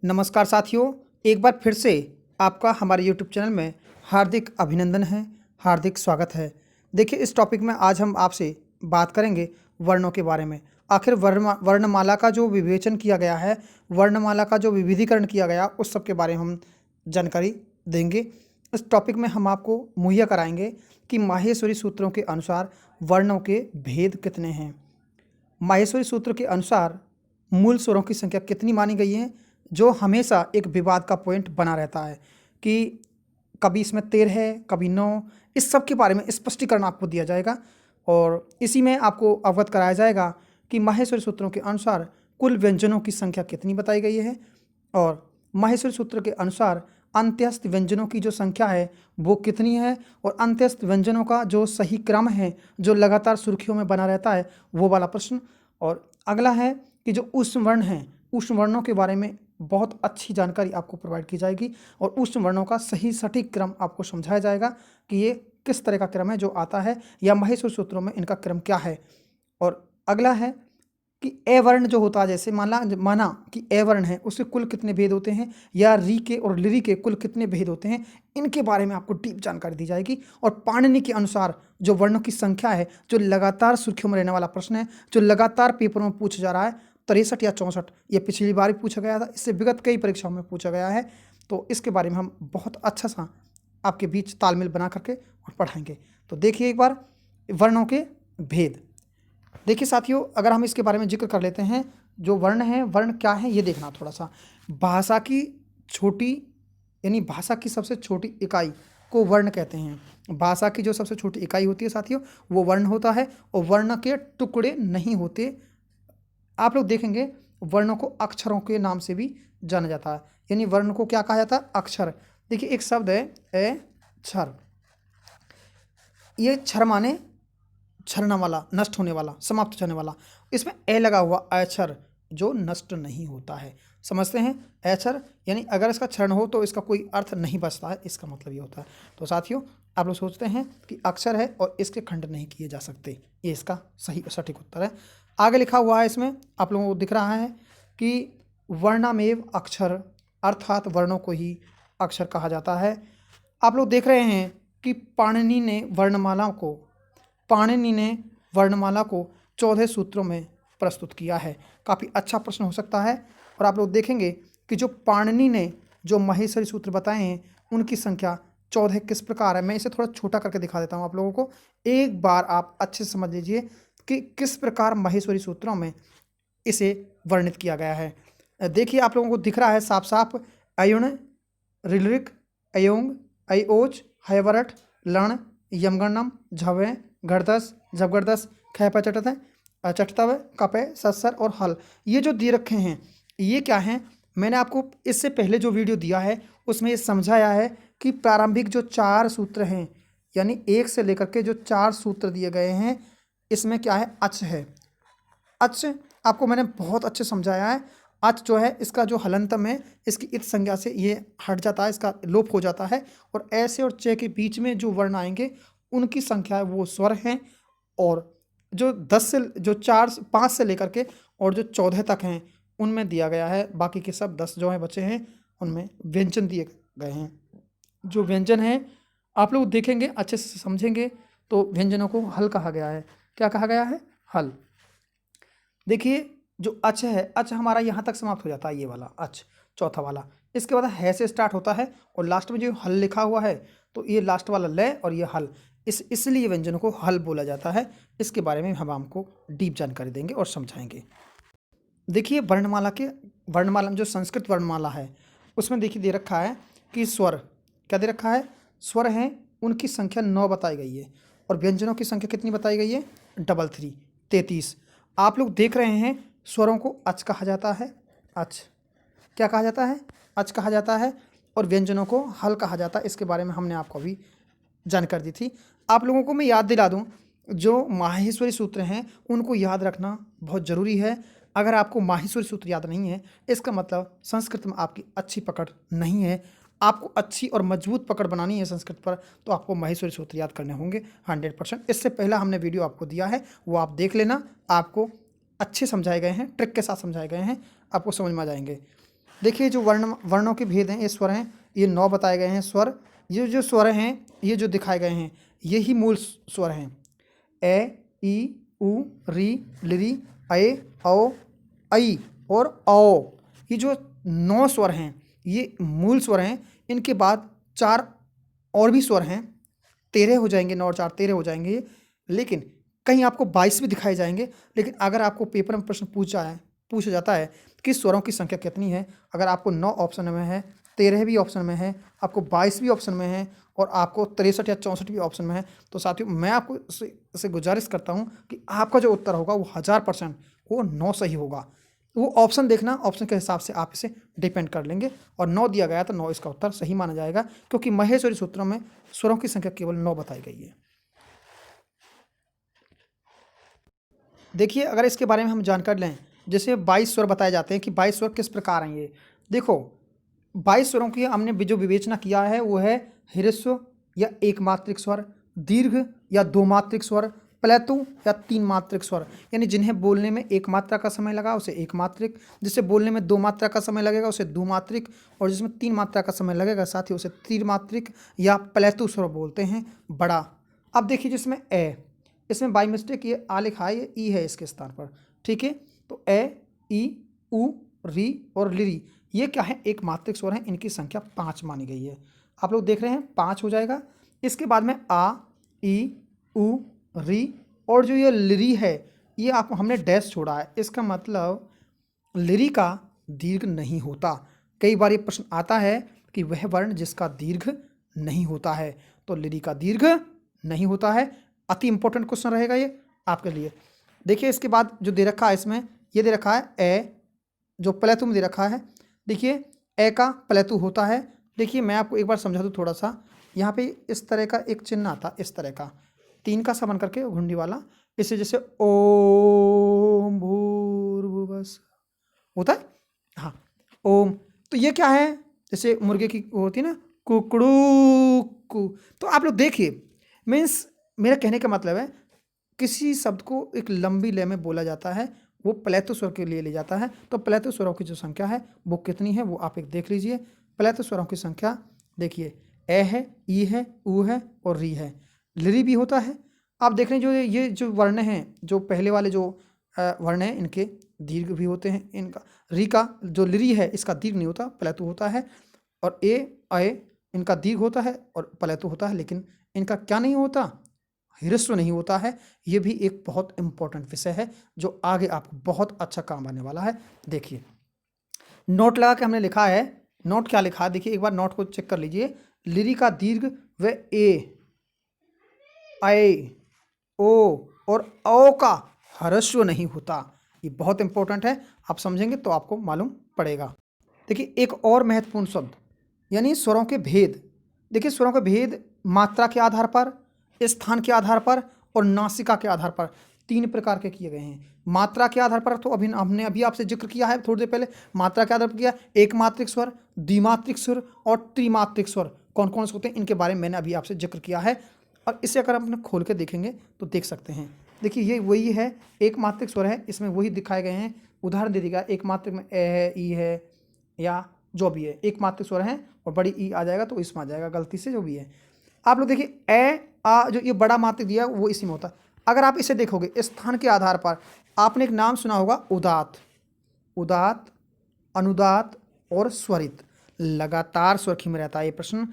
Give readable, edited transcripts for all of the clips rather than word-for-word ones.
नमस्कार साथियों, एक बार फिर से आपका हमारे यूट्यूब चैनल में हार्दिक अभिनंदन है, हार्दिक स्वागत है। देखिए, इस टॉपिक में आज हम आपसे बात करेंगे वर्णों के बारे में। आखिर वर्णमाला का जो विवेचन किया गया है, वर्णमाला का जो विविधीकरण किया गया, उस सब के बारे में हम जानकारी देंगे। इस टॉपिक में हम आपको मुहैया कराएंगे कि माहेश्वरी सूत्रों के अनुसार वर्णों के भेद कितने हैं। माहेश्वरी सूत्र के अनुसार मूल स्वरों की संख्या कितनी मानी गई है, जो हमेशा एक विवाद का पॉइंट बना रहता है कि कभी इसमें 13 है, कभी 9। इस सब के बारे में स्पष्टीकरण आपको दिया जाएगा और इसी में आपको अवगत कराया जाएगा कि माहेश्वरी सूत्रों के अनुसार कुल व्यंजनों की संख्या कितनी बताई गई है और माहेश्वरी सूत्र के अनुसार अंत्यस्थ व्यंजनों की जो संख्या है वो कितनी है और अंत्यस्थ व्यंजनों का जो सही क्रम है जो लगातार सुर्खियों में बना रहता है, वो वाला प्रश्न। और अगला है कि जो उष्ण वर्ण हैं, उष्ण वर्णों के बारे में बहुत अच्छी जानकारी आपको प्रोवाइड की जाएगी और उष्ण वर्णों का सही सटीक क्रम आपको समझाया जाएगा कि ये किस तरह का क्रम है जो आता है या माहेश्वरी सूत्रों में इनका क्रम क्या है। और अगला है कि ए वर्ण जो होता है, जैसे माना कि ए वर्ण है, उसके कुल कितने भेद होते हैं या री के और लिरी के कुल कितने भेद होते हैं, इनके बारे में आपको डीप जानकारी दी जाएगी। और पाणिनि के अनुसार जो वर्णों की संख्या है, जो लगातार सुर्खियों में रहने वाला प्रश्न है, जो लगातार पेपरों में पूछा जा रहा है, 63 या 64, ये पिछली बार भी पूछा गया था, इससे विगत कई परीक्षाओं में पूछा गया है। तो इसके बारे में हम बहुत अच्छा सा आपके बीच तालमेल बना करके और पढ़ाएंगे। तो देखिए एक बार वर्णों के भेद। देखिए साथियों, अगर हम इसके बारे में जिक्र कर लेते हैं, जो वर्ण है, वर्ण क्या है ये देखना थोड़ा सा। भाषा की छोटी यानी भाषा की सबसे छोटी इकाई को वर्ण कहते हैं। भाषा की जो सबसे छोटी इकाई होती है साथियों, वो वर्ण होता है और वर्ण के टुकड़े नहीं होते। आप लोग देखेंगे वर्णों को अक्षरों के नाम से भी जाना जाता है, यानी वर्ण को क्या कहा जाता है? अक्षर। देखिए एक शब्द है ए क्षर, ये क्षर माने क्षरना वाला, नष्ट होने वाला, समाप्त होने वाला। इसमें ए लगा हुआ, अक्षर जो नष्ट नहीं होता है। समझते हैं? अक्षर यानी अगर इसका क्षरण हो तो इसका कोई अर्थ नहीं बचता है, इसका मतलब ये होता है। तो साथियों, आप लोग सोचते हैं कि अक्षर है और इसके खंड नहीं किए जा सकते, ये इसका सही सटीक उत्तर है। आगे लिखा हुआ है, इसमें आप लोगों को दिख रहा है कि वर्णामेव अक्षर, अर्थात वर्णों को ही अक्षर कहा जाता है। आप लोग देख रहे हैं कि पाणिनि ने वर्णमाला को 14 सूत्रों में प्रस्तुत किया है। काफ़ी अच्छा प्रश्न हो सकता है। और आप लोग देखेंगे कि जो पाणिनि ने जो माहेश्वरी सूत्र बताए हैं, उनकी संख्या 14 किस प्रकार है। मैं इसे थोड़ा छोटा करके दिखा देता हूँ आप लोगों को, एक बार आप अच्छे से समझ लीजिए कि किस प्रकार माहेश्वरी सूत्रों में इसे वर्णित किया गया है। देखिए आप लोगों को दिख रहा है साफ साफ, अयुण, ऋलृक, अयोंग, अयोच, हयवरठ, लण, यमगणम, झवे, घड़दस, झपगड़दस, खैपा चटत, चटतव, कपय, सत्सर और हल। ये जो दिए रखे हैं, ये क्या हैं? मैंने आपको इससे पहले जो वीडियो दिया है उसमें ये समझाया है कि प्रारंभिक जो 4 सूत्र हैं, यानी 1 से लेकर के जो 4 सूत्र दिए गए हैं, इसमें क्या है? अच है। अच आपको मैंने बहुत अच्छे समझाया है। अच जो है, इसका जो हलंतम है, इसकी इत संज्ञा से ये हट जाता है, इसका लोप हो जाता है। और ऐसे और चे के बीच में जो वर्ण आएंगे उनकी संख्या है वो स्वर हैं। और जो 10 से जो 5 से लेकर के और जो 14 तक हैं उनमें दिया गया है, बाकी के सब 10 जो हैं बचे हैं उनमें व्यंजन दिए गए हैं। जो व्यंजन हैं आप लोग देखेंगे, अच्छे से समझेंगे तो व्यंजनों को हल कहा गया है। क्या कहा गया है? हल। देखिए जो अच है, अच हमारा यहाँ तक समाप्त हो जाता है, ये वाला अच चौथा वाला। इसके बाद है से स्टार्ट होता है और लास्ट में जो हल लिखा हुआ है, तो ये लास्ट वाला लय और ये हल, इसलिए व्यंजनों को हल बोला जाता है। इसके बारे में हम आपको डीप जानकारी देंगे और समझाएंगे। देखिए वर्णमाला में जो संस्कृत वर्णमाला है उसमें देखिए दे रखा है कि स्वर, क्या दे रखा है? स्वर हैं, उनकी संख्या 9 बताई गई है और व्यंजनों की संख्या कितनी बताई गई है? 33। आप लोग देख रहे हैं स्वरों को अच कहा जाता है। अच क्या कहा जाता है? अच कहा जाता है। और व्यंजनों को हल कहा जाता है। इसके बारे में हमने आपको अभी जानकारी दी थी। आप लोगों को मैं याद दिला दूं, जो माहेश्वरी सूत्र हैं उनको याद रखना बहुत ज़रूरी है। अगर आपको माहेश्वरी सूत्र याद नहीं है, इसका मतलब संस्कृत में आपकी अच्छी पकड़ नहीं है। आपको अच्छी और मजबूत पकड़ बनानी है संस्कृत पर, तो आपको माहेश्वरी सूत्र याद करने होंगे 100%। इससे पहला हमने वीडियो आपको दिया है, वो आप देख लेना। आपको अच्छे समझाए गए हैं, ट्रिक के साथ समझाए गए हैं, आपको समझ में आ जाएंगे। देखिए जो वर्णों के भेद हैं, ये स्वर हैं, ये 9 बताए गए हैं स्वर। ये जो स्वर हैं, ये जो दिखाए गए हैं, यही मूल स्वर हैं। ए, ई, उ, री, लिरी, ए, औ, ऐ और औ। ये जो 9 स्वर हैं, ये मूल स्वर हैं। इनके बाद 4 और भी स्वर हैं, 13 हो जाएंगे, 9 और 4 13 हो जाएंगे ये। लेकिन कहीं आपको 22 भी दिखाए जाएंगे। लेकिन अगर आपको पेपर में प्रश्न पूछा जाता है कि स्वरों की संख्या कितनी है, अगर आपको 9 ऑप्शन में है, 13 भी ऑप्शन में है, आपको 22 भी ऑप्शन में है और आपको 63 या 64 भी ऑप्शन में है, तो साथियों मैं आपको से गुजारिश करता हूँ कि आपका जो उत्तर होगा वो 1000% वो 9 सही होगा। वो ऑप्शन देखना, ऑप्शन के हिसाब से आप इसे डिपेंड कर लेंगे और 9 दिया गया तो 9 इसका उत्तर सही माना जाएगा, क्योंकि महेश्वरी सूत्रों में स्वरों की संख्या केवल 9 बताई गई है। देखिए अगर इसके बारे में हम जानकारी लें, जैसे 22 स्वर बताए जाते हैं कि 22 स्वर किस प्रकार हैं। ये देखो 22 स्वरों की हमने जो विवेचना किया है वो है ह्रस्व या एक मात्रिक स्वर, दीर्घ या 2 मात्रिक स्वर, प्लेतु या 3 मात्रिक स्वर। यानी जिन्हें बोलने में 1 मात्रा का समय लगा उसे 1 मात्रिक, जिसे बोलने में 2 मात्रा का समय लगेगा उसे 2 मात्रिक, और जिसमें 3 मात्रा का समय लगेगा साथ ही उसे 3 मात्रिक या प्लेतु स्वर बोलते हैं, बड़ा। अब देखिए जिसमें ए, इसमें बाई मिस्टेक ये आ लिखा है, ये ई है इसके स्थान पर, ठीक है। तो ए, ई, उ, री और लिरी ये क्या है, एक मात्रिक स्वर हैं। इनकी संख्या 5 मानी गई है। आप लोग देख रहे हैं 5 हो जाएगा। इसके बाद में आ, ई, उ, री और जो ये लिरी है, ये आपको हमने डैश छोड़ा है, इसका मतलब लिरी का दीर्घ नहीं होता। कई बार ये प्रश्न आता है कि वह वर्ण जिसका दीर्घ नहीं होता है, तो लिरी का दीर्घ नहीं होता है। अति इंपॉर्टेंट क्वेश्चन रहेगा ये आपके लिए। देखिए इसके बाद जो दे रखा है इसमें, ये दे रखा है ए, जो प्लेतु में दे रखा है। देखिए ए का प्लेतु होता है। देखिए मैं आपको एक बार समझा दूँ थोड़ा सा। यहाँ पे इस तरह का एक चिन्ह आता, इस तरह का 3 का सा बन करके घुंडी वाला, इससे जैसे ओम भूर्भुवः होता है, हाँ ओम। तो ये क्या है, जैसे मुर्गे की वो होती है ना, कुकड़ू कु। तो आप लोग देखिए, मीन्स मेरा कहने का मतलब है किसी शब्द को एक लंबी लय में बोला जाता है, वो प्लेतु स्वर के लिए ले जाता है। तो प्लेतु स्वरों की जो संख्या है वो कितनी है वो आप एक देख लीजिए। प्लेतु स्वरों की संख्या देखिए, ए है, ई है, उ है और री है। लिरी भी होता है। आप देख रहे हैं जो ये जो वर्ण हैं, जो पहले वाले जो वर्ण हैं, इनके दीर्घ भी होते हैं। इनका री का जो लिरी है इसका दीर्घ नहीं होता, प्लेतु होता है। और ए, अय इनका दीर्घ होता है और प्लेतु होता है, लेकिन इनका क्या नहीं होता, ह्रस्व नहीं होता है। ये भी एक बहुत इंपॉर्टेंट विषय है जो आगे आपको बहुत अच्छा काम आने वाला है। देखिए नोट लगा के हमने लिखा है, नोट क्या लिखा है देखिए एक बार नोट को चेक कर लीजिए। लिरी का दीर्घ व ए, ऐ, ओ और औ का ह्रस्व नहीं होता। ये बहुत इंपॉर्टेंट है, आप समझेंगे तो आपको मालूम पड़ेगा। देखिए एक और महत्वपूर्ण शब्द यानी स्वरों के भेद। देखिए स्वरों के भेद मात्रा के आधार पर, स्थान के आधार पर और नासिका के आधार पर 3 प्रकार के किए गए हैं। मात्रा के आधार पर तो हमने अभी आपसे जिक्र किया है थोड़ी देर पहले। मात्रा के आधार पर किया, एक मात्रिक स्वर, द्विमात्रिक स्वर और त्रिमात्रिक स्वर कौन कौन से होते हैं, इनके बारे में मैंने अभी आपसे जिक्र किया है। और इसे अगर अपने खोल के देखेंगे तो देख सकते हैं। देखिए ये वही है, एक मात्रिक स्वर है, इसमें वही दिखाए गए हैं। उदाहरण दे दिएगा, एक मात्रिक में ए है, ई है या जो भी है, एक मात्रिक स्वर है और बड़ी ई आ जाएगा तो इसमें आ जाएगा गलती से जो भी है। आप लोग देखिए ए, आ जो ये बड़ा मात्रिक दिया वो इसी में होता है। अगर आप इसे देखोगे स्थान के आधार पर, आपने एक नाम सुना होगा उदात, उदात, अनुदात और स्वरित। लगातार स्वर में रहता है ये प्रश्न।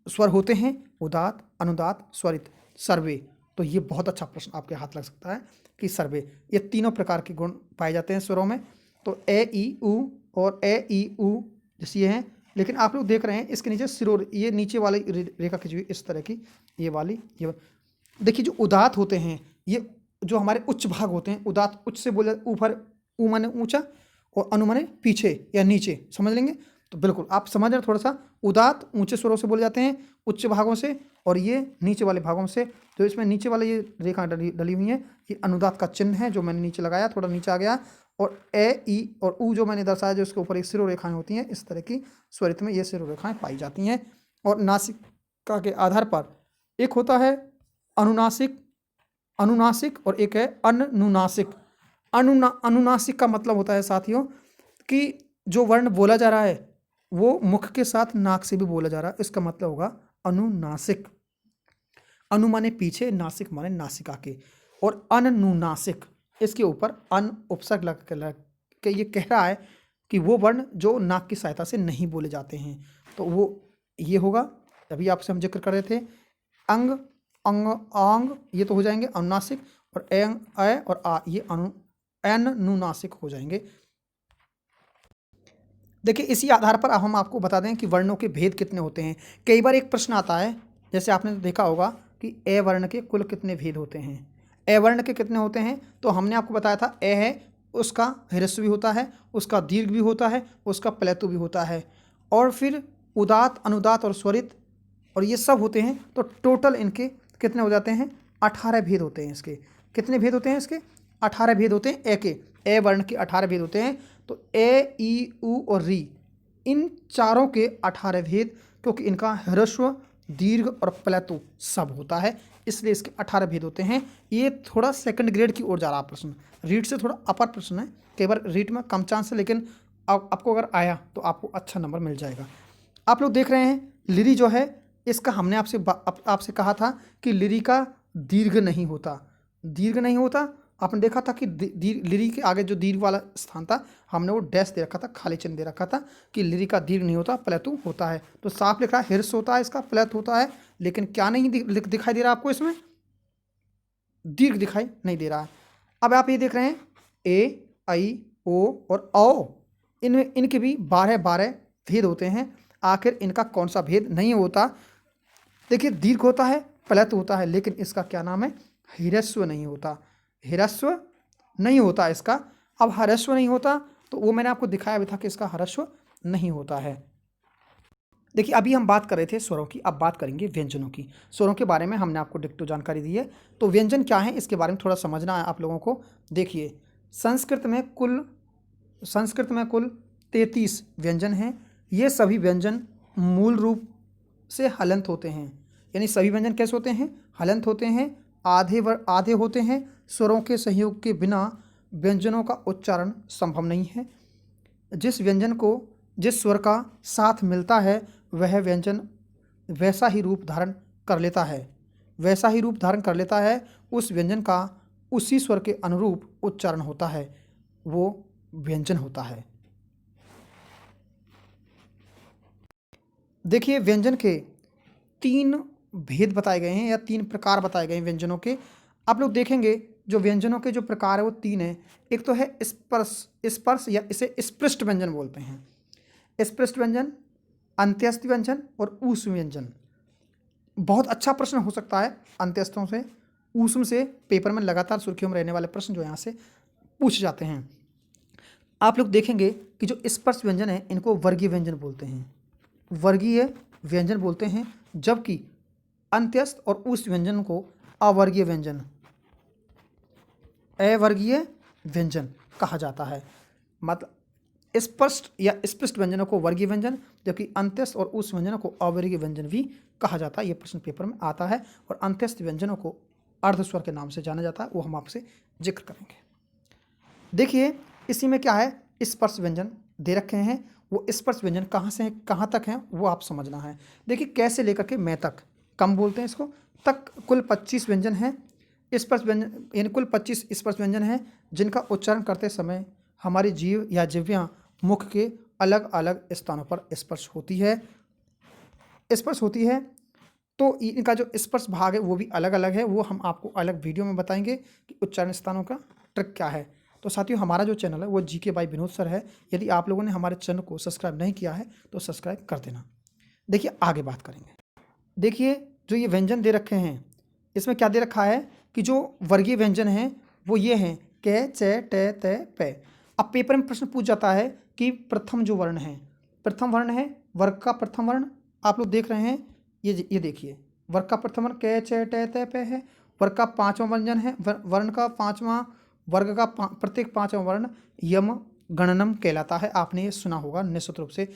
स्वर होते हैं उदात, अनुदात, स्वरित, सर्वे। तो ये बहुत अच्छा प्रश्न आपके हाथ लग सकता है कि सर्वे, ये तीनों प्रकार के गुण पाए जाते हैं स्वरों में। तो ए, ई, उ और ए, ई, उ जैसे ये हैं। लेकिन आप लोग देख रहे हैं इसके नीचे सिरों, ये नीचे वाली रेखा खींची हुई इस तरह की, ये वाली, ये देखिए। जो उदात होते हैं ये जो हमारे उच्च भाग होते हैं, उदात उच्च से बोले ऊपर, ऊ माने ऊंचा और अनु माने पीछे या नीचे, समझ लेंगे तो बिल्कुल आप समझ रहे हैं। थोड़ा सा उदात ऊंचे स्वरों से बोले जाते हैं, उच्च भागों से, और ये नीचे वाले भागों से। जो इसमें नीचे वाले ये रेखा डली हुई है, ये अनुदात का चिन्ह है जो मैंने नीचे लगाया, थोड़ा नीचे आ गया। और ए, ई और उ जो मैंने दर्शाया, जो इसके ऊपर एक सिरो रेखाएं होती हैं, इस तरह की स्वरित में ये सिरो रेखाएं पाई जाती हैं। और नासिका के आधार पर एक होता है अनुनासिक, अनुनासिक और एक है अनुनासिक। अनुनासिक का मतलब होता है साथियों कि जो वर्ण बोला जा रहा है वो मुख के साथ नाक से भी बोला जा रहा है, इसका मतलब होगा अनुनासिक। अनु माने पीछे, नासिक माने नासिका के, और अनुनासिक, इसके ऊपर अन उपसर्ग लग के ये कह रहा है कि वो वर्ण जो नाक की सहायता से नहीं बोले जाते हैं, तो वो ये होगा। अभी आपसे हम जिक्र कर रहे थे अंग, अंग, आंग, ये तो हो जाएंगे अनुनासिक, और एंग, अ और आ, ये अनुनासिक हो जाएंगे। देखिए इसी आधार पर अब हम आपको बता दें कि वर्णों के भेद कितने होते हैं। कई बार एक प्रश्न आता है, जैसे आपने देखा होगा कि ए वर्ण के कुल कितने भेद होते हैं। ए वर्ण के कितने होते हैं, तो हमने आपको बताया था ए है, उसका ह्रस्व भी होता है, उसका दीर्घ भी होता है, उसका प्लेतु भी होता है, और फिर उदात, अनुदात और स्वरित, और ये सब होते हैं। तो टोटल इनके कितने हो जाते हैं, 18 भेद होते हैं इसके। कितने भेद होते हैं इसके, 18 भेद होते हैं ए के। ए वर्ण के 18 भेद होते हैं। तो ए, ई, उ और री, इन चारों के 18 भेद, क्योंकि इनका ह्रस्व, दीर्घ और प्लेतु सब होता है, इसलिए इसके 18 भेद होते हैं। ये थोड़ा सेकंड ग्रेड की ओर जा रहा प्रश्न, रीट से थोड़ा अपर प्रश्न है। कई बार रीट में कम चांस है, लेकिन आपको अगर आया तो आपको अच्छा नंबर मिल जाएगा। आप लोग देख रहे हैं लिरी जो है, इसका हमने आपसे कहा था कि लिरी का दीर्घ नहीं होता। दीर्घ नहीं होता, आपने देखा था कि लिरी के आगे जो दीर्घ वाला स्थान था, हमने वो डैश दे रखा था, खाली चिन्ह दे रखा था कि लिरी का दीर्घ नहीं होता, प्लेतु होता है। तो साफ लिख रहा है हिर्स होता है, इसका प्लेत होता है, लेकिन क्या नहीं दिखाई दे रहा आपको, इसमें दीर्घ दिखाई नहीं दे रहा है। अब आप ये देख रहे हैं ए, आई, ओ और औ, इनके भी 12 भेद होते हैं। आखिर इनका कौन सा भेद नहीं होता। देखिए दीर्घ होता है, प्लेत होता है, लेकिन इसका क्या नाम है, ह्रस्व नहीं होता। ह्रस्व नहीं होता इसका। अब ह्रस्व नहीं होता तो वो मैंने आपको दिखाया भी था कि इसका ह्रस्व नहीं होता है। देखिए अभी हम बात कर रहे थे स्वरों की, अब बात करेंगे व्यंजनों की। स्वरों के बारे में हमने आपको डिक्टो जानकारी दी है, तो व्यंजन क्या है इसके बारे में थोड़ा समझना है आप लोगों को। देखिए संस्कृत में कुल 33 व्यंजन हैं। ये सभी व्यंजन मूल रूप से हलंत होते हैं। यानी सभी व्यंजन कैसे होते हैं, हलंत होते हैं, आधे होते हैं। स्वरों के सहयोग के बिना व्यंजनों का उच्चारण संभव नहीं है। जिस स्वर का साथ मिलता है वह व्यंजन वैसा ही रूप धारण कर लेता है। उस व्यंजन का उसी स्वर के अनुरूप उच्चारण होता है, वो व्यंजन होता है। देखिए व्यंजन के 3 भेद बताए गए हैं, या 3 प्रकार बताए गए हैं व्यंजनों के। आप लोग देखेंगे जो व्यंजनों के जो प्रकार है वो 3 हैं। एक तो है स्पर्श या इसे स्पृष्ट व्यंजन बोलते हैं। स्पृष्ट व्यंजन, अंत्यस्थ व्यंजन और ऊष्म व्यंजन। बहुत अच्छा प्रश्न हो सकता है अंत्यस्थों से, ऊष्म से, पेपर में लगातार सुर्खियों में रहने वाले प्रश्न जो यहाँ से पूछे जाते हैं। आप लोग देखेंगे कि जो स्पर्श व्यंजन है इनको वर्गीय व्यंजन बोलते हैं, जबकि अंत्यस्थ और ऊष्म व्यंजन को अवर्गीय व्यंजन कहा जाता है। मतलब स्पष्ट या स्पष्ट व्यंजनों को वर्गीय व्यंजन, जबकि अंत्यस्थ और ऊष्म व्यंजनों को अवर्गीय व्यंजन भी कहा जाता है। यह प्रश्न पेपर में आता है। और अंत्यस्थ व्यंजनों को अर्धस्वर के नाम से जाना जाता है, वो हम आपसे जिक्र करेंगे। देखिए इसी में क्या है, स्पर्श व्यंजन दे रखे हैं। वो स्पर्श व्यंजन कहाँ से कहाँ तक हैं वो आप समझना है। देखिए कैसे लेकर के मैं तक, कम बोलते हैं इसको, तक कुल 25 व्यंजन हैं। स्पर्श व्यंजन यानी कुल 25 स्पर्श व्यंजन हैं, जिनका उच्चारण करते समय हमारी जीभ या जिह्वा मुख के अलग अलग स्थानों पर स्पर्श होती है। तो इनका जो स्पर्श भाग है वो भी अलग अलग है, वो हम आपको अलग वीडियो में बताएंगे कि उच्चारण स्थानों का ट्रिक क्या है। तो साथियों हमारा जो चैनल है वो जीके बाय विनोद सर है। यदि आप लोगों ने हमारे चैनल को सब्सक्राइब नहीं किया है तो सब्सक्राइब कर देना। देखिए आगे बात करेंगे। देखिए जो ये व्यंजन दे रखे हैं, इसमें क्या दे रखा है कि जो वर्गीय व्यंजन हैं वो ये हैं क, च, ट, त, प। अब पेपर में प्रश्न पूछ जाता है कि प्रथम जो वर्ण है, वर्ग का प्रथम वर्ण। आप लोग देख रहे हैं, ये देखिए वर्ग का प्रथम वर्ण क, च, ट, त, प है। वर्ग का 5वां व्यंजन है, वर्ण का 5वां, वर्ग का प्रत्येक 5वां वर्ण यम गणनम कहलाता है। आपने ये सुना होगा निश्चित रूप से।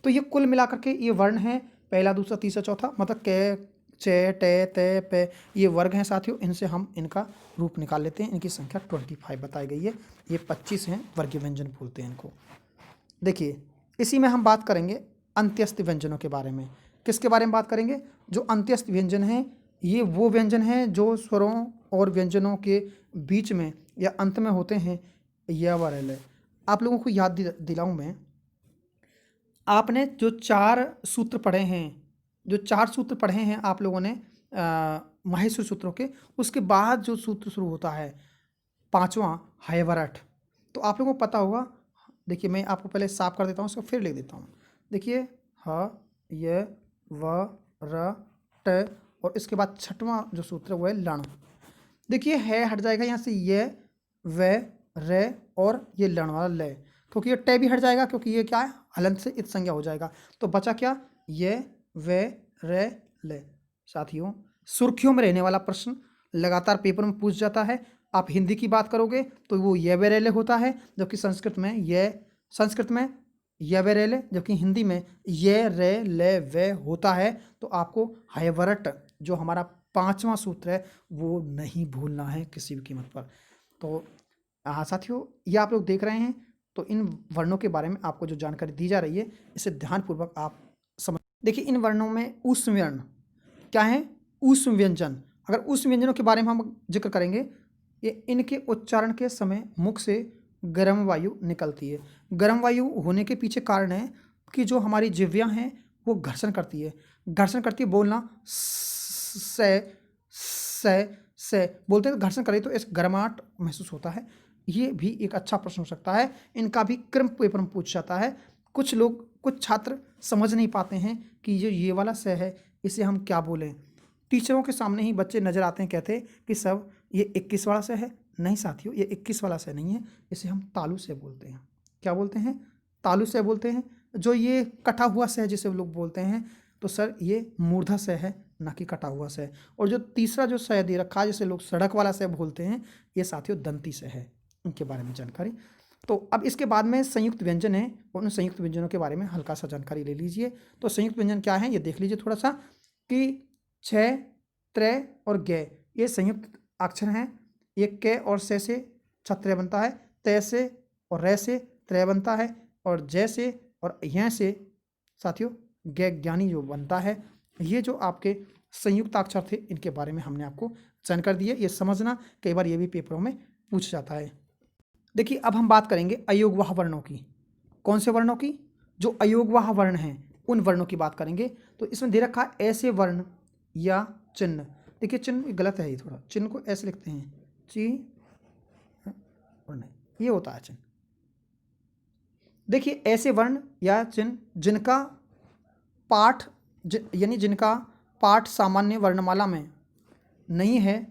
तो ये कुल मिलाकर के ये वर्ण है, पहला, दूसरा, तीसरा, चौथा, मतलब क, च, ट, त, प, ये वर्ग हैं साथियों। इनसे हम इनका रूप निकाल लेते हैं। इनकी संख्या 25 बताई गई है। ये 25 हैं, वर्गीय व्यंजन बोलते हैं इनको। देखिए इसी में हम बात करेंगे अंत्यस्थ व्यंजनों के बारे में। किसके बारे में बात करेंगे? जो अंत्यस्थ व्यंजन हैं, ये वो व्यंजन हैं जो स्वरों और व्यंजनों के बीच में या अंत में होते हैं, य व र ल। आप लोगों को याद दिलाऊं मैं, आपने जो 4 सूत्र पढ़े हैं, जो 4 सूत्र पढ़े हैं आप लोगों ने माहेश्वर सूत्रों के, उसके बाद जो सूत्र शुरू होता है 5वां हयवरठ, तो आप लोगों को पता होगा। देखिए मैं आपको पहले साफ कर देता हूँ, उसको फिर लिख देता हूँ। देखिए ह य व र ट, और इसके बाद 6वां जो सूत्र है वो है लण। देखिए है हट जाएगा यहाँ से ये, व, रे और ये लण वाला ल, क्योंकि ये टे भी हट जाएगा, क्योंकि ये क्या है हलंत से इत संज्ञा हो जाएगा। तो बचा क्या? ये, व, रे, ल। साथियों सुर्खियों में रहने वाला प्रश्न लगातार पेपर में पूछ जाता है। आप हिंदी की बात करोगे तो वो ये वे रेले होता है, जबकि संस्कृत में ये वे रेले, जबकि हिंदी में ये रे ले वे होता है। तो आपको हयवरट जो हमारा 5वां सूत्र है वो नहीं भूलना है किसी भी कीमत पर। तो साथियों ये आप लोग देख रहे हैं, तो इन वर्णों के बारे में आपको जो जानकारी दी जा रही है इसे ध्यानपूर्वक आप समझ। देखिए इन वर्णों में ऊष्म वर्ण क्या है? ऊष्म व्यंजन। अगर ऊष्म व्यंजनों के बारे में हम जिक्र करेंगे, ये इनके उच्चारण के समय मुख से गर्म वायु निकलती है। गर्म वायु होने के पीछे कारण है कि जो हमारी जिह्वा हैं वो घर्षण करती है बोलना से बोलते हैं, घर्षण करे तो इस गर्माहट महसूस होता है। ये भी एक अच्छा प्रश्न हो सकता है, इनका भी क्रम पेपर में पूछ जाता है। कुछ छात्र समझ नहीं पाते हैं कि जो ये वाला स है इसे हम क्या बोलें। टीचरों के सामने ही बच्चे नजर आते हैं, कहते हैं कि सब ये 21 वाला स है। नहीं साथियों, ये 21 वाला स नहीं है, इसे हम तालु से बोलते हैं। क्या बोलते हैं? तालु से बोलते हैं। जो ये कटा हुआ स जिसे लोग बोलते हैं, तो सर ये मूर्धा स है, ना कि कटा हुआ स। और जो तीसरा जो स दे रखा है जिसे लोग सड़क वाला स बोलते हैं, ये साथियों दंती स है। इनके बारे में जानकारी। तो अब इसके बाद में संयुक्त व्यंजन है, उन संयुक्त व्यंजनों के बारे में हल्का सा जानकारी ले लीजिए। तो संयुक्त व्यंजन क्या है ये देख लीजिए थोड़ा सा, कि छ, त्र और ग ये संयुक्त अक्षर हैं। ये क और से छत्र बनता है, तय से और रे से त्रय बनता है, और जय से और य से साथियों ग ज्ञानी जो बनता है। ये जो आपके संयुक्त अक्षर थे इनके बारे में हमने आपको जानकारी दी है। ये समझना, कई बार ये भी पेपरों में पूछ जाता है। देखिए अब हम बात करेंगे अयोगवाह वर्णों की। कौन से वर्णों की? जो अयोगवाह वर्ण हैं उन वर्णों की बात करेंगे। तो इसमें दे रखा है ऐसे वर्ण या चिन्ह। देखिए चिन्ह गलत है, ये थोड़ा चिन्ह को ऐसे लिखते हैं, ची और नहीं, ये होता है चिन्ह। देखिए ऐसे वर्ण या चिन्ह जिनका पाठ यानी जिनका पाठ सामान्य वर्णमाला में नहीं है,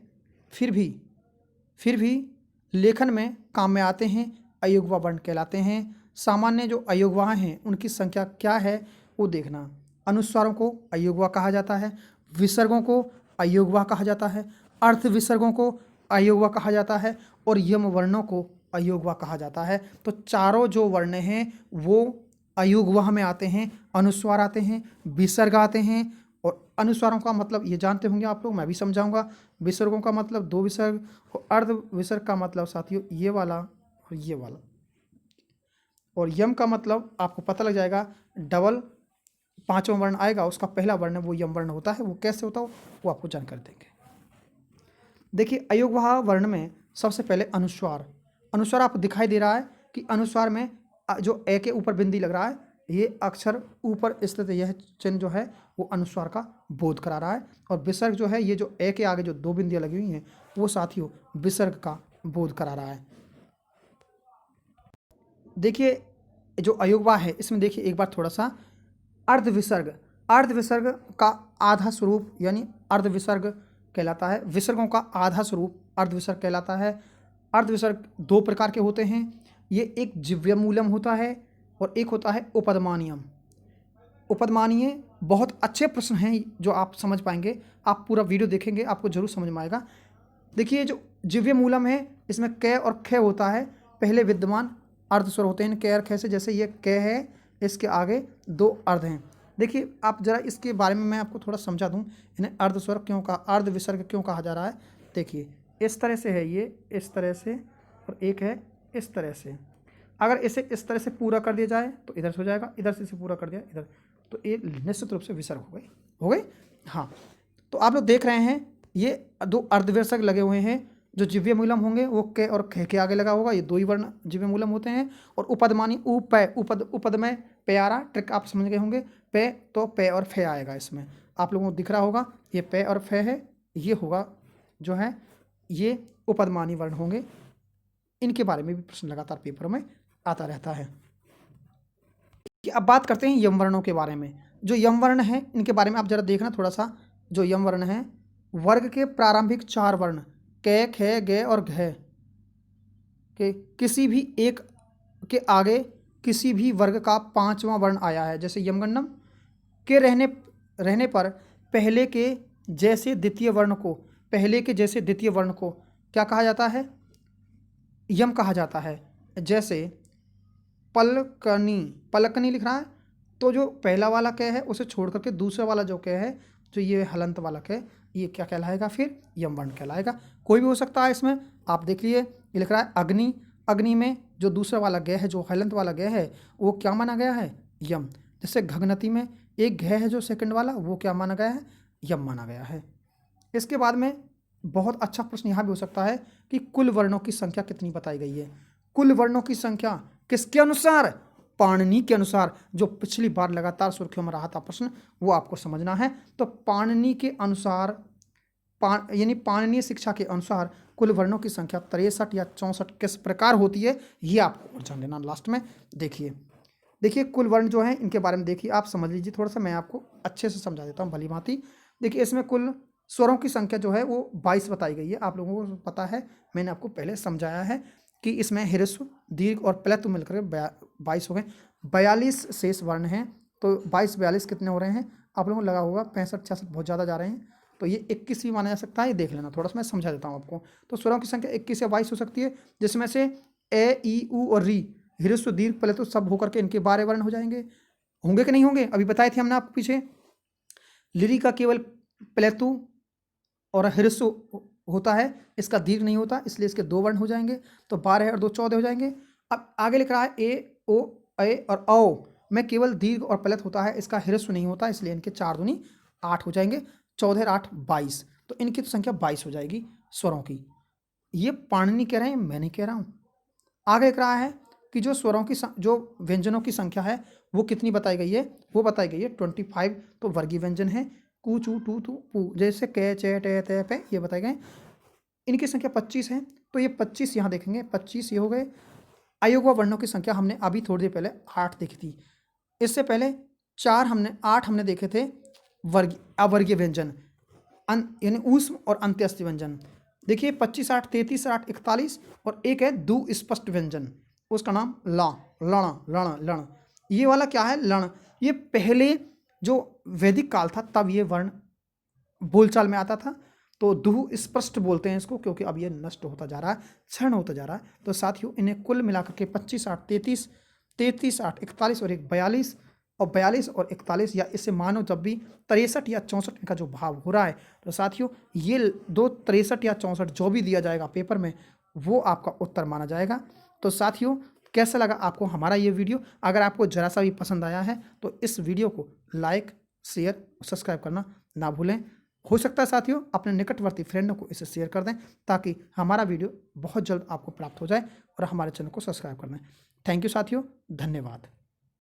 फिर भी लेखन में काम में आते हैं, अयोगवाह वर्ण कहलाते हैं। सामान्य जो अयोगवाह हैं उनकी संख्या क्या है वो देखना। अनुस्वारों को अयोगवाह कहा जाता है, विसर्गों को अयोगवाह कहा जाता है, अर्थ विसर्गों को अयोगवाह कहा जाता है, और यम वर्णों को अयोगवाह कहा जाता है। तो चारों जो वर्ण हैं वो अयोगवाह में आते हैं। अनुस्वार आते हैं, विसर्ग आते हैं, और अनुस्वारों का मतलब ये जानते होंगे आप लोग, मैं भी समझाऊंगा। विसर्गों का मतलब 2 विसर्ग, और अर्ध विसर्ग का मतलब साथियों ये वाला और ये वाला, और यम का मतलब आपको पता लग जाएगा। डबल 5वां वर्ण आएगा, उसका पहला वर्ण वो यम वर्ण होता है। वो कैसे होता है वो आपको जानकारी देंगे। देखिए अयोगवाह वर्ण में सबसे पहले अनुस्वार आपको दिखाई दे रहा है कि अनुस्वार में जो ए के ऊपर बिंदी लग रहा है, ये अक्षर ऊपर स्थित यह चिन्ह जो है वो अनुस्वार का बोध करा रहा है। और विसर्ग जो है, ये जो ए के आगे जो 2 बिंदियां लगी हुई हैं वो साथियों विसर्ग का बोध करा रहा है। देखिए जो अयोगवाह है इसमें देखिए एक बार थोड़ा सा अर्ध विसर्ग का आधा स्वरूप यानी अर्ध विसर्ग कहलाता है। विसर्गों का आधा स्वरूप अर्ध विसर्ग कहलाता है। अर्ध विसर्ग 2 प्रकार के होते हैं। ये एक जिव्यमूलम होता है और एक होता है उपदमानीयम। उपदमानीय बहुत अच्छे प्रश्न हैं जो आप समझ पाएंगे, आप पूरा वीडियो देखेंगे आपको जरूर समझ में आएगा। देखिए जो जिव्यमूलम है इसमें क और ख होता है, पहले विद्यमान अर्ध स्वर होते हैं क और ख से। जैसे ये क है, इसके आगे 2 अर्ध हैं। देखिए आप जरा इसके बारे में मैं आपको थोड़ा समझा दूं, इन्हें अर्ध स्वर क्यों कहा, अर्ध विसर्ग क्यों कहा जा रहा है। देखिए इस तरह से है, ये इस तरह से, और एक है इस तरह से। अगर इसे इस तरह से पूरा कर दिया जाए तो इधर से हो जाएगा, इधर से इसे पूरा कर दिया इधर, तो ये निश्चित रूप से विसर्ग हो गए। हाँ, तो आप लोग देख रहे हैं ये दो अर्धविसर्ग लगे हुए हैं। जो जिव्य मूलम होंगे वो के और खे के आगे लगा होगा, ये दो ही वर्ण जिव्य मूलम होते हैं। और उपदमानी उपद में प्यारा ट्रिक आप समझ गए होंगे, पे तो पे और फे आएगा इसमें, आप लोगों को दिख रहा होगा ये पे और फे है, ये होगा जो है ये उपदमानी वर्ण होंगे। इनके बारे में भी प्रश्न लगातार पेपर में आता रहता है। अब बात करते हैं यम वर्णों के बारे में। जो यम वर्ण है इनके बारे में आप जरा देखना थोड़ा सा। जो यम वर्ण है वर्ग के प्रारंभिक 4 वर्ण कै खे गे और घे के किसी भी एक के आगे किसी भी वर्ग का 5वां वर्ण आया है, जैसे यमगंडम के रहने पर पहले के जैसे द्वितीय वर्ण को क्या कहा जाता है? यम कहा जाता है। जैसे पलकनी लिख रहा है तो जो पहला वाला कै है उसे छोड़ करके दूसरा वाला जो कै है, जो ये हलंत वाला कै, ये क्या कहलाएगा? फिर यम वर्ण कहलाएगा। कोई भी हो सकता है इसमें, आप देख लिए। ये लिख रहा है अग्नि में जो दूसरा वाला गे है, जो हलंत वाला गे है, वो क्या माना गया है? यम। जैसे घघनती में एक घे है जो सेकंड वाला, वो क्या माना गया है? यम माना गया है। इसके बाद में बहुत अच्छा प्रश्न यहाँ भी हो सकता है कि कुल वर्णों की संख्या कितनी बताई गई है? कुल वर्णों की संख्या किसके अनुसार? पाणिनि के अनुसार। जो पिछली बार लगातार सुर्खियों में रहा था प्रश्न, वो आपको समझना है। तो पाणिनि के अनुसार, यानी पाणिनीय शिक्षा के अनुसार कुल वर्णों की संख्या 63 या 64 किस प्रकार होती है, ये आपको जान लेना। लास्ट में देखिए कुल वर्ण जो है इनके बारे में देखिए, आप समझ लीजिए थोड़ा सा, मैं आपको अच्छे से समझा देता हूँ भली भांति। देखिए इसमें कुल स्वरों की संख्या जो है वो 22 बताई गई है। आप लोगों को पता है, मैंने आपको पहले समझाया है कि इसमें ह्रस्व, दीर्घ और प्लत्व मिलकर 22 हो गए। 42 शेष वर्ण हैं, तो 22-42 कितने हो रहे हैं? आप लोगों को लगा होगा 65-66 बहुत ज़्यादा जा रहे हैं, तो ये 21 भी माना जा सकता है। ये देख लेना थोड़ा सा, मैं समझा देता हूँ आपको। तो स्वरों की संख्या 21 या 22 हो सकती है, जिसमें से ए, ई, उ और री, ह्रस्व, दीर्घ, प्लत्व सब होकर के इनके 12 वर्ण हो जाएंगे। होंगे कि नहीं होंगे? अभी बताए थे हमने आपको पीछे। लिरी का केवल प्लत्व और ह्रस्व होता है, इसका दीर्घ नहीं होता, इसलिए इसके 2 वर्ण हो जाएंगे। तो 12 और 2 14 हो जाएंगे। अब आगे लिख रहा है ए, ओ, ए और औ में केवल दीर्घ और प्लत होता है, इसका ह्रस्व नहीं होता, इसलिए इनके 4 दूनी 8 हो जाएंगे। 14 और 8 22, तो इनकी तो संख्या 22 हो जाएगी स्वरों की। ये पाणिनि कह रहे हैं, मैं नहीं कह रहा हूँ। आगे लिख रहा है कि जो स्वरों की जो व्यंजनों की संख्या है वो कितनी बताई गई है? वो बताई गई है 25। तो वर्गीय व्यंजन है कू, चू, टू, तू, पू, जैसे कै, चे, टे, ते, पे, ये बताए गए। इनकी संख्या 25 है, तो ये 25 यहाँ देखेंगे, 25 ये हो गए। अयोग्य वर्णों की संख्या हमने अभी थोड़ी देर पहले 8 देखी थी। इससे पहले 8 हमने देखे थे अवर्गीय व्यंजन, यानी ऊष्म और अंत्यस्थ व्यंजन। देखिए 25, 8, 33, 8, 41 और एक है दु स्पष्ट व्यंजन, उसका नाम ला, लण, लण, लण। ये वाला क्या है? लण। ये पहले जो वैदिक काल था तब ये वर्ण बोलचाल में आता था, तो दुह स्पष्ट बोलते हैं इसको, क्योंकि अब ये नष्ट होता जा रहा है, क्षण होता जा रहा है। तो साथियों इन्हें कुल मिलाकर के 25, 8, 33, 33, 8, 41 और एक 42, और 42 और 41, या इससे मानो जब भी 63 या 64 इनका जो भाव हो रहा है, तो साथियों ये 2 63 या 64 जो भी दिया जाएगा पेपर में, वो आपका उत्तर माना जाएगा। तो साथियों कैसा लगा आपको हमारा ये वीडियो? अगर आपको जरा सा भी पसंद आया है तो इस वीडियो को लाइक, शेयर, सब्सक्राइब करना ना भूलें। हो सकता है साथियों अपने निकटवर्ती फ्रेंडों को इसे शेयर कर दें, ताकि हमारा वीडियो बहुत जल्द आपको प्राप्त हो जाए, और हमारे चैनल को सब्सक्राइब कर दें। थैंक यू साथियों, धन्यवाद।